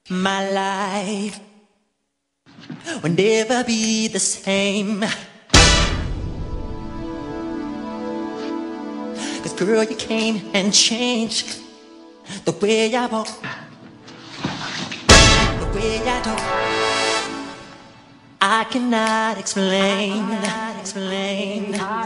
My life will never be the same. 'Cause girl, you came and changed the way I walk, the way I talk. I cannot explain. All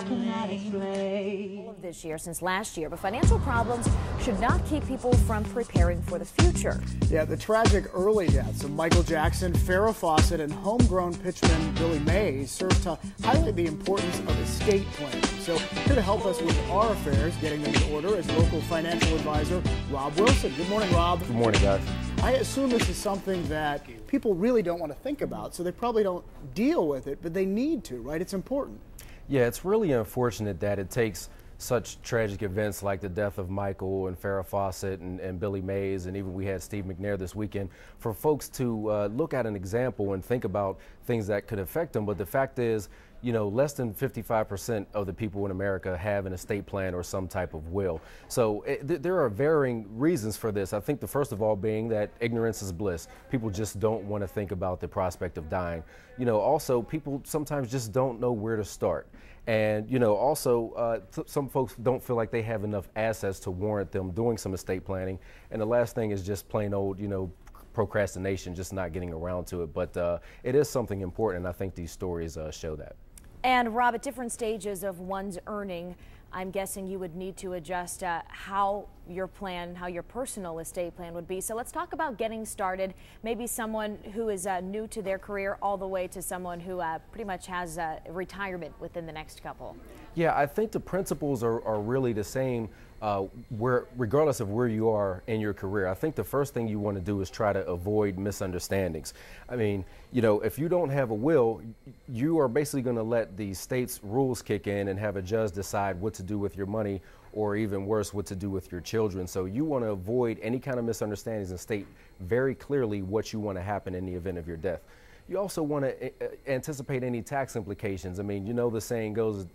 of this year since last year, but financial problems should not keep people from preparing for the future. Yeah, the tragic early deaths of Michael Jackson, Farrah Fawcett, and homegrown pitchman Billy Mays serve to highlight the importance of estate planning. So here to help us with our affairs, getting them in order, is local financial advisor Rob Wilson. Good morning, Rob. Good morning, guys. I assume this is something that people really don't want to think about, so they probably don't deal with it, but they need to, right? It's important. Yeah, it's really unfortunate that it takes such tragic events like the death of Michael and Farrah Fawcett and Billy Mays, and even we had Steve McNair this weekend, for folks to look at an example and think about things that could affect them. But the fact is, you know, less than 55% of the people in America have an estate plan or some type of will. So there are varying reasons for this. I think the first of all being that ignorance is bliss. People just don't want to think about the prospect of dying. You know, also people sometimes just don't know where to start. And, you know, also some folks don't feel like they have enough assets to warrant them doing some estate planning. And the last thing is just plain old, you know, procrastination, just not getting around to it. But it is something important, and I think these stories show that. And Rob, at different stages of one's earning, I'm guessing you would need to adjust how your personal estate plan would be. So let's talk about getting started. Maybe someone who is new to their career all the way to someone who pretty much has retirement within the next couple. Yeah, I think the principles are really the same regardless of where you are in your career. I think the first thing you want to do is try to avoid misunderstandings. I mean, you know, if you don't have a will, you are basically going to let the state's rules kick in and have a judge decide what to do with your money, or even worse, what to do with your children. So you want to avoid any kind of misunderstandings and state very clearly what you want to happen in the event of your death. You also want to anticipate any tax implications. I mean, you know, the saying goes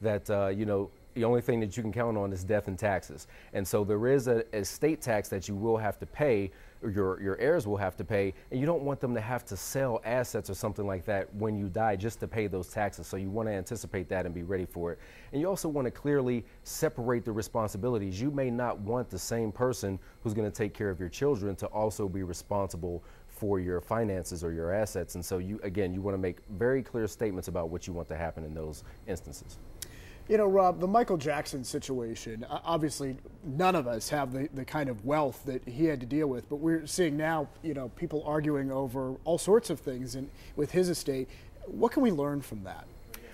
that, you know, the only thing that you can count on is death and taxes. And so there is a estate tax that you will have to pay, or your heirs will have to pay, and you don't want them to have to sell assets or something like that when you die just to pay those taxes. So you want to anticipate that and be ready for it. And you also want to clearly separate the responsibilities. You may not want the same person who's going to take care of your children to also be responsible for your finances or your assets. And so you want to make very clear statements about what you want to happen in those instances. You know, Rob, the Michael Jackson situation, obviously none of us have the kind of wealth that he had to deal with, but we're seeing now, you know, people arguing over all sorts of things with his estate. What can we learn from that?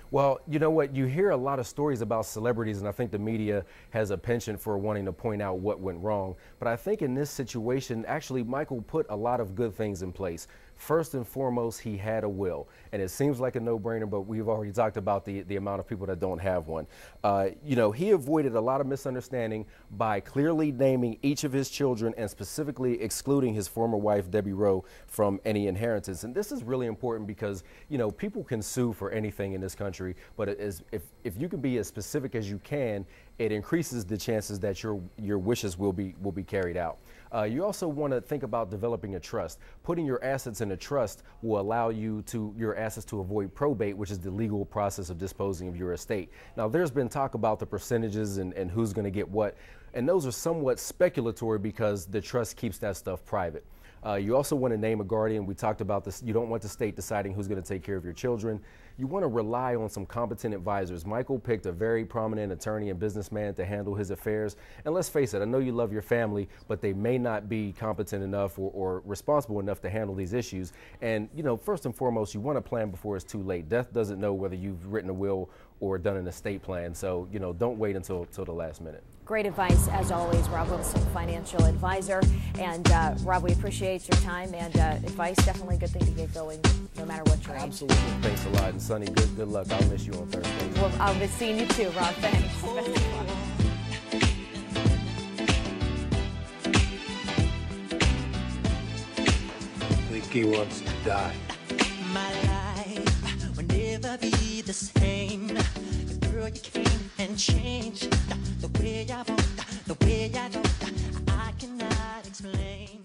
Well, you know what, you hear a lot of stories about celebrities, and I think the media has a penchant for wanting to point out what went wrong. But I think in this situation, actually, Michael put a lot of good things in place. First and foremost, he had a will, and it seems like a no-brainer, but we've already talked about the amount of people that don't have one. You know, he avoided a lot of misunderstanding by clearly naming each of his children and specifically excluding his former wife, Debbie Rowe, from any inheritance. And this is really important because, you know, people can sue for anything in this country, but if you can be as specific as you can, it increases the chances that your wishes will be carried out. You also want to think about developing a trust. Putting your assets in a trust will allow your assets to avoid probate, which is the legal process of disposing of your estate. Now, there's been talk about the percentages and who's going to get what, and those are somewhat speculatory because the trust keeps that stuff private. You also want to name a guardian. We talked about this. You don't want the state deciding who's going to take care of your children. You want to rely on some competent advisors. Michael picked a very prominent attorney and businessman to handle his affairs. And let's face it, I know you love your family, but they may not be competent enough or responsible enough to handle these issues. And, you know, first and foremost, you want to plan before it's too late. Death doesn't know whether you've written a will or done an estate plan. So, you know, don't wait until the last minute. Great advice, as always, Rob Wilson, financial advisor. And Rob, we appreciate your time and advice. Definitely a good thing to get going, no matter what your age. Absolutely. Thanks a lot. And Sonny, good luck. I'll miss you on Thursday. Well, I'll miss seeing you too, Rob. Thanks. Best of luck. I think he wants to die. My life will never be the same. Girl, you came and changed the way I walk, the way I talk. I cannot explain.